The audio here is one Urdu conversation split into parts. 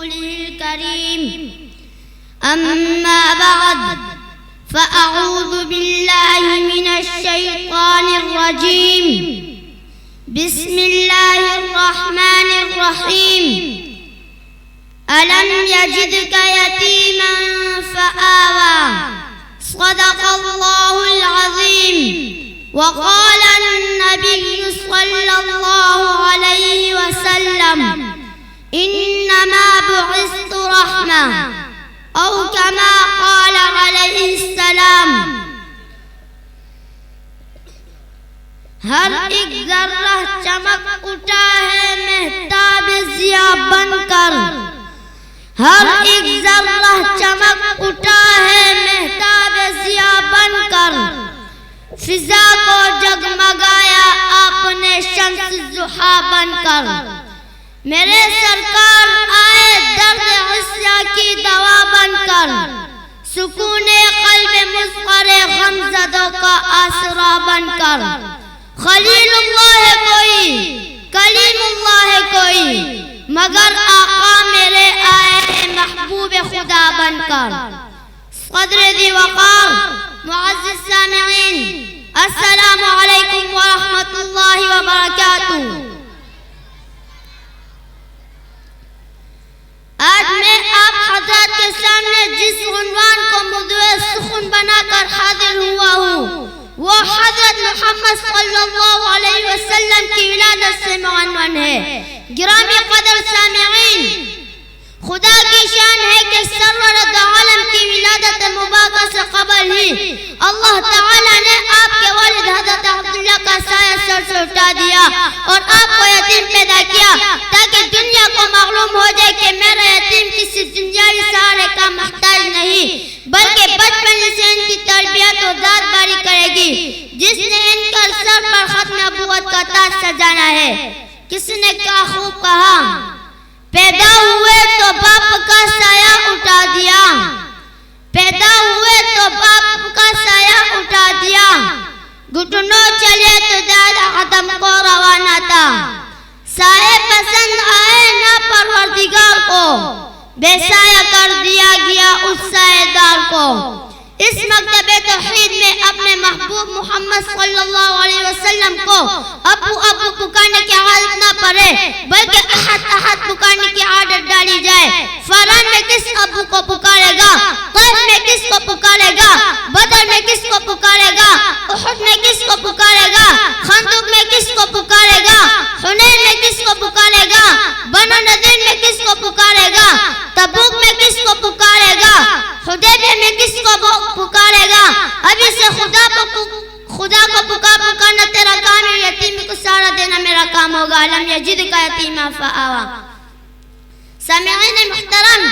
رسوله الكريم. أما بعد، فأعوذ بالله من الشيطان الرجيم. بسم الله الرحمن الرحيم. ألم يجدك يتيما فآوى. صدق الله العظيم. وقال النبي صلى الله عليه وسلم: إنما بعثت رحمة، أو كما قال عليه السلام. ہر ایک ذرہ چمک اٹھا ہے مہتاب ضیاء بن کر. ہر ایک ذرہ چمک اٹھا ہے مہتاب ضیاء بن کر. فضا کو جگمگایا آپ نے شمس ضحیٰ بن کر. میرے سرکار آئے درد عصیہ کی دوا بن کر. سکون قلب مضطر غمزدوں کا آسرا بن کر. خلیل اللہ کوئی، کلیم اللہ کوئی، مگر آقا میرے آئے محبوب خدا بن کر. قدر ذی وقار معزز سامعین، السلام علیکم ورحمۃ اللہ وبرکاتہ. آج میں آپ حضرات کے سامنے جس عنوان کو موضوع سخن بنا کر حاضر ہوا ہوں، وہ حضرت محمد صلی اللہ علیہ وسلم کی ولادت سے معنون ہے. گرامی قدر سامعین، خدا کی شان ہے کہ سرورت عالم کی ولادت مبارکہ سے قبل ہی اللہ تعالیٰ نے آپ کے والد حضرت عبداللہ کا سایہ سر سے اٹھا دیا اور آپ کو یتیم پیدا کیا، تاکہ دنیا کو معلوم ہو جائے کہ میرا یتیم کسی دنیاوی سہارے کا محتاج نہیں، بلکہ بچپن سے ان کی تربیت و ذات باری کرے گی، جس نے ان کا سر پر ختم نبوت کا تاج سجانا ہے. کسی نے کیا خوب کہا، پیدا ہوئے تو باپ کا سایہ اٹھا دیا. پیدا ہوئے تو باپ کا سایہ اٹھا دیا. گھٹنوں چلے تو دادا قدم کو روانہ تھا. سایہ پسند آئے نہ پروردگار کو، بے سایہ کر دیا گیا اس سایہ دار کو. اس مکتب توحید میں اپنے محبوب محمد صلی اللہ علیہ وسلم کو ابو ابو پکارنے کی عادت نہ پڑے، بلکہ احد احد پکارنے کی عادت ڈالی جائے. فاران میں کس ابو کو پکارے گا، طیف میں کس کو پکارے گا، بدر میں کس کو پکارے گا، احد میں کس کو پکارے گا، خندق میں کس کو پکارے گا، حنین میں کس کو پکارے گا، بنو نذیر میں کس کو پکارے گا، تبوک میں کس کو پکارے گا، حدیبیہ میں کس کو پکارے گا. ابھی سے خدا کو پکارنا تیرا کام ہے، یتیم کو سہارا دینا میرا کام ہوگا. لم یجدک یتیما فآوی. سامعین محترم،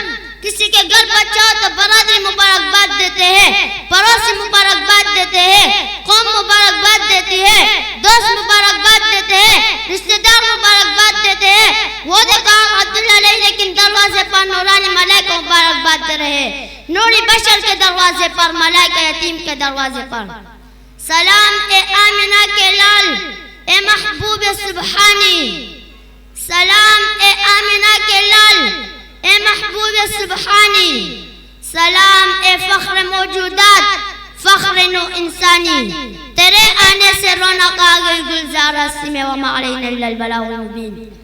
کسی کے گھر بچہ ہو تو برادری مبارکباد دیتے ہیں، پڑوسی مبارکباد دیتے ہیں، قوم مبارکباد دیتی ہے، دوست مبارکباد دیتے ہیں، رشتہ دار مبارکباد دیتے ہیں. وہ دیکھا عبداللہ علیہ لیکن دروازے پر نورانی ملائکہ مبارکباد دے رہے ہیں، نوری بشر کے دروازے پر، ملائکہ یتیم کے دروازے پر. سلام اے آمنہ کے لال، اے محبوب سبحانی. سلام اے آمنہ کے لال، اے محبوب سبحانی. سلام اے فخر موجودات، فخر نو انسانی. تیرے آنے سے رونق آ گئی گلزار راستے میں، وما علینا الا البلاغ المبین.